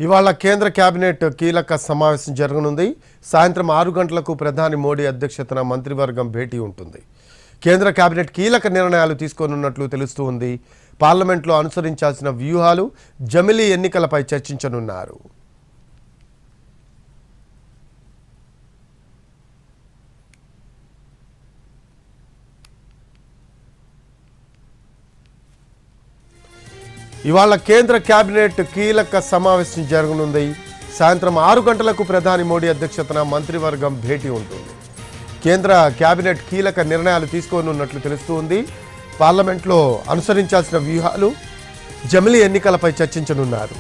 ఇవాళ కేంద్ర కేబినెట్ కీలక సమావేశం జరగనుంది. సాయంత్రం 6 గంటలకు ప్రధాని మోడీ అధ్యక్షతన మంత్రివర్గం భేటీ ఉంటుంది. కేంద్ర కేబినెట్ కీలక నిర్ణయాలు తీసుకోనున్నట్లు తెలుస్తోంది. పార్లమెంట్లో అనుసరించాల్సిన వ్యూహాలు, జమిలీ ఎన్నికలపై చర్చించనున్నారు. ఇవాళ కేంద్ర కేబినెట్ కీలక సమావేశం జరగనుంది. సాయంత్రం 6 గంటలకు ప్రధాని మోడీ అధ్యక్షతన మంత్రివర్గం భేటీ ఉంటుంది. కేంద్ర కేబినెట్ కీలక నిర్ణయాలు తీసుకోనున్నట్లు తెలుస్తోంది. పార్లమెంట్లో అనుసరించాల్సిన వ్యూహాలు, జమిలీ ఎన్నికలపై చర్చించనున్నారు.